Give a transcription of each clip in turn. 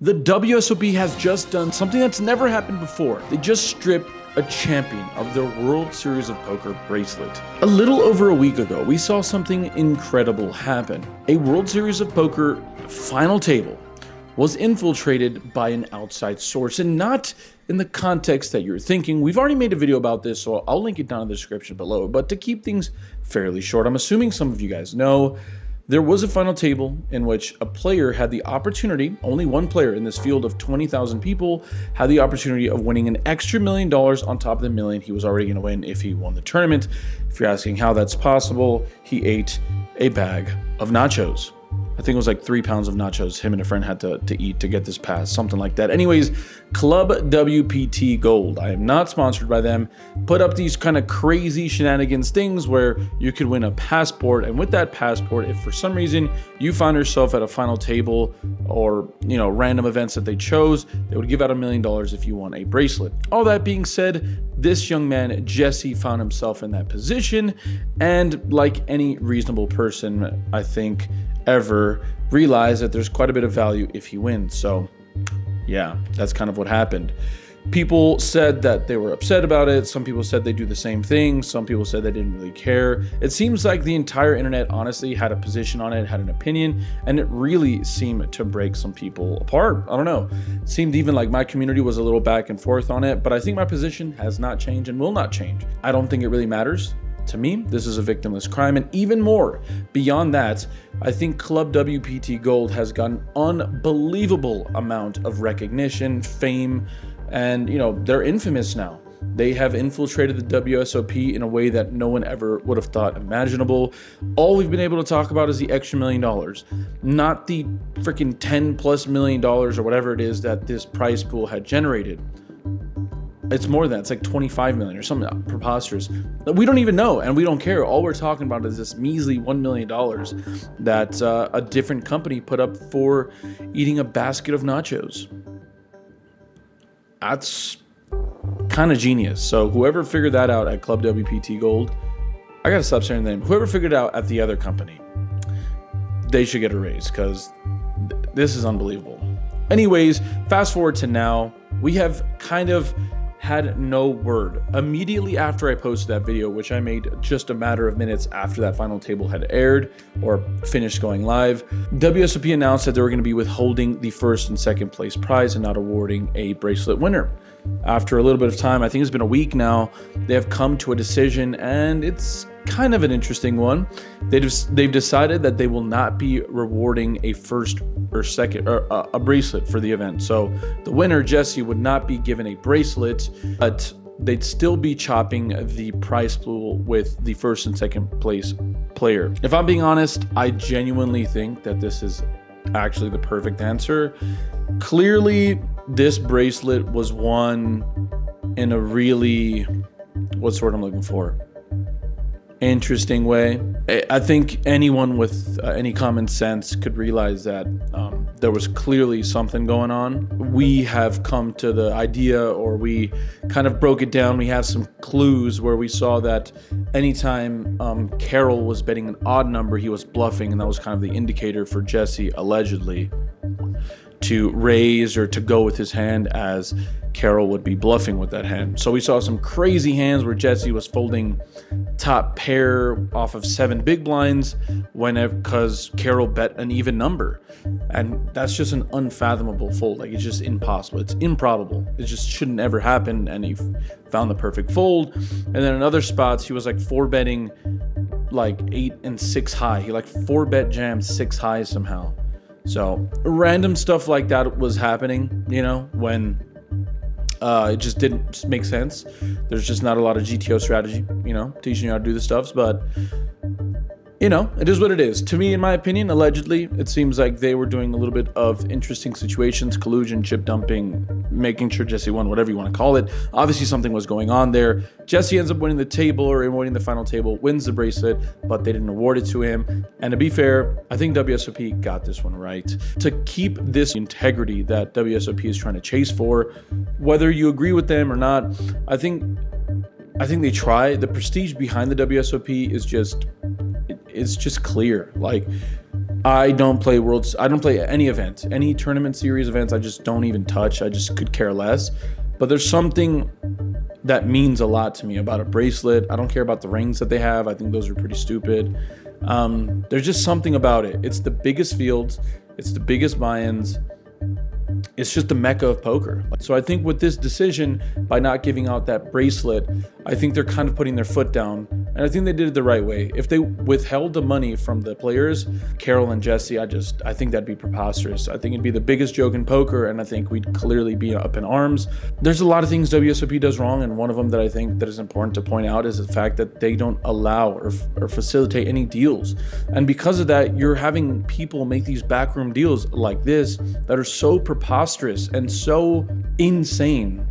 The WSOP has just done something that's never happened before. They just stripped a champion of their World Series of Poker bracelet. A little over a week ago, we saw something incredible happen. A World Series of Poker final table was infiltrated by an outside source, and not in the context that you're thinking. We've already made a video about this, so I'll link it down in the description below. But to keep things fairly short, I'm assuming some of you guys know, there was a final table in which a player had the opportunity, only one player in this field of 20,000 people, had the opportunity of winning an extra $1 million on top of the million he was already going to win if he won the tournament. If you're asking how that's possible, he ate a bag of nachos. I think it was like 3 pounds of nachos him and a friend had to eat to get this pass, something like that. Anyways, Club WPT Gold, I am not sponsored by them, put up these kind of crazy shenanigans things where you could win a passport, and with that passport, if for some reason you found yourself at a final table or, you know, random events that they chose, they would give out $1 million if you won a bracelet. All that being said, this young man, Jesse, found himself in that position, and like any reasonable person, I think, ever realize that there's quite a bit of value if he wins. So yeah, that's kind of what happened. People said that they were upset about it. Some people said they do the same thing. Some people said they didn't really care. It seems like the entire internet honestly had a position on it, had an opinion, and it really seemed to break some people apart. I don't know. It seemed even like my community was a little back and forth on it, but I think my position has not changed and will not change. I don't think it really matters. To me, this is a victimless crime, and even more, beyond that, I think Club WPT Gold has got an unbelievable amount of recognition, fame, and, you know, they're infamous now. They have infiltrated the WSOP in a way that no one ever would have thought imaginable. All we've been able to talk about is the extra $1 million, not the freaking $10+ million or whatever it is that this prize pool had generated. It's more than that. It's like 25 million or something preposterous. We don't even know, and we don't care. All we're talking about is this measly $1 million that a different company put up for eating a basket of nachos. That's kind of genius. So whoever figured that out at Club WPT Gold, I gotta stop saying the name. Whoever figured it out at the other company, they should get a raise, because this is unbelievable. Anyways, fast forward to now, we have kind of had no word. Immediately after I posted that video, which I made just a matter of minutes after that final table had aired or finished going live, WSOP announced that they were going to be withholding the first and second place prize and not awarding a bracelet winner. After a little bit of time, I think it's been a week now, they have come to a decision, and it's kind of an interesting one. They've decided that they will not be rewarding a first or second or a bracelet for the event. So the winner, Jesse, would not be given a bracelet, but they'd still be chopping the prize pool with the first and second place player. If I'm being honest, I genuinely think that this is actually the perfect answer. Clearly, this bracelet was won in a really, what's the word I'm looking for? Interesting way. I think anyone with any common sense could realize that there was clearly something going on. We have come to the idea, or we kind of broke it down. We have some clues where we saw that anytime Carol was betting an odd number, he was bluffing, and that was kind of the indicator for Jesse, allegedly, to raise or to go with his hand, as Carol would be bluffing with that hand. So we saw some crazy hands where Jesse was folding top pair off of 7 big blinds because Carol bet an even number, and that's just an unfathomable fold. Like, it's just impossible. It's improbable. It just shouldn't ever happen, and he found the perfect fold. And then in other spots, he was like 4-betting like 8 and 6 high. He like 4-bet jammed 6 high somehow. So random stuff like that was happening, you know, when it just didn't make sense. There's just not a lot of GTO strategy, you know, teaching you how to do the stuffs, but you know, it is what it is. To me, in my opinion, allegedly, it seems like they were doing a little bit of interesting situations, collusion, chip dumping, making sure Jesse won, whatever you want to call it. Obviously, something was going on there. Jesse ends up winning the table, or winning the final table, wins the bracelet, but they didn't award it to him. And to be fair, I think WSOP got this one right. To keep this integrity that WSOP is trying to chase for, whether you agree with them or not, I think they try. The prestige behind the WSOP is just, it's just clear. Like, I don't play any event, any tournament series events. I just don't even touch. I just could care less. But there's something that means a lot to me about a bracelet. I don't care about the rings that they have. I think those are pretty stupid. There's just something about it. It's the biggest fields. It's the biggest buy-ins. It's just the mecca of poker. So I think with this decision, by not giving out that bracelet, I think they're kind of putting their foot down. And I think they did it the right way. If they withheld the money from the players, Carol and Jesse, I think that'd be preposterous. I think it'd be the biggest joke in poker, and I think we'd clearly be up in arms. There's a lot of things WSOP does wrong, and one of them that I think that is important to point out is the fact that they don't allow or facilitate any deals. And because of that, you're having people make these backroom deals like this that are so preposterous and so insane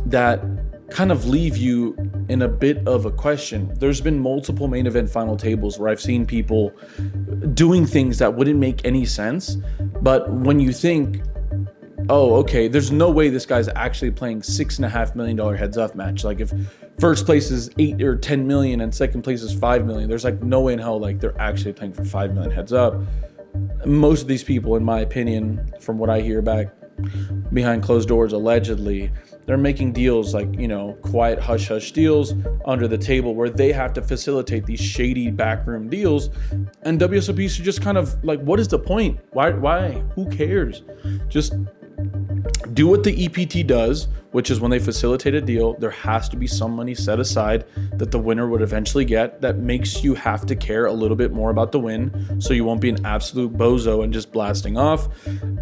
that kind of leave you in a bit of a question. There's been multiple main event final tables where I've seen people doing things that wouldn't make any sense. But when you think, oh, okay, there's no way this guy's actually playing $6.5 million heads up match. Like if first place is 8 or 10 million and second place is 5 million, there's like no way in hell like they're actually playing for 5 million heads up. Most of these people, in my opinion, from what I hear back behind closed doors, allegedly, they're making deals like, quiet hush-hush deals under the table where they have to facilitate these shady backroom deals. And WSOP should just kind of like, what is the point? Why? Who cares? Just do what the EPT does, which is when they facilitate a deal, there has to be some money set aside that the winner would eventually get that makes you have to care a little bit more about the win, so you won't be an absolute bozo and just blasting off,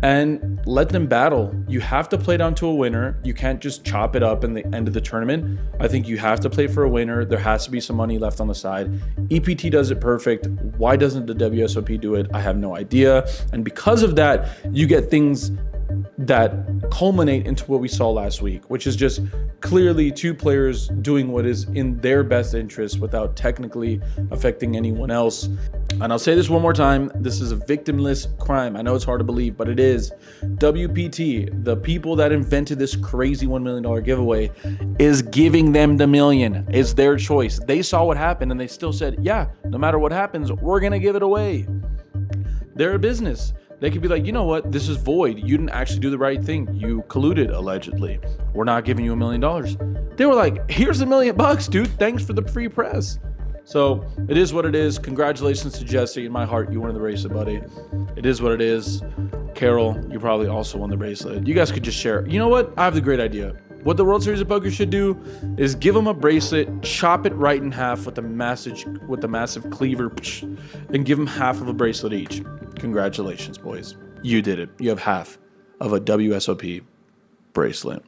and let them battle. You have to play down to a winner. You can't just chop it up in the end of the tournament. I think you have to play for a winner. There has to be some money left on the side. EPT does it perfect. Why doesn't the WSOP do it? I have no idea. And because of that, you get things that culminate into what we saw last week, which is just clearly two players doing what is in their best interest without technically affecting anyone else. And I'll say this one more time, this is a victimless crime. I know it's hard to believe, but it is. WPT, the people that invented this crazy $1 million giveaway, is giving them the million. It's their choice. They saw what happened and they still said, yeah, no matter what happens, we're gonna give it away. They're a business. They could be like, you know what? This is void. You didn't actually do the right thing. You colluded, allegedly. We're not giving you $1 million. They were like, here's $1 million, dude. Thanks for the free press. So it is what it is. Congratulations to Jesse. In my heart, you won the bracelet, buddy. It is what it is. Carol, you probably also won the bracelet. You guys could just share. You know what? I have the great idea. What the World Series of Poker should do is give them a bracelet, chop it right in half with the massive cleaver, and give them half of a bracelet each. Congratulations, boys. You did it. You have half of a WSOP bracelet.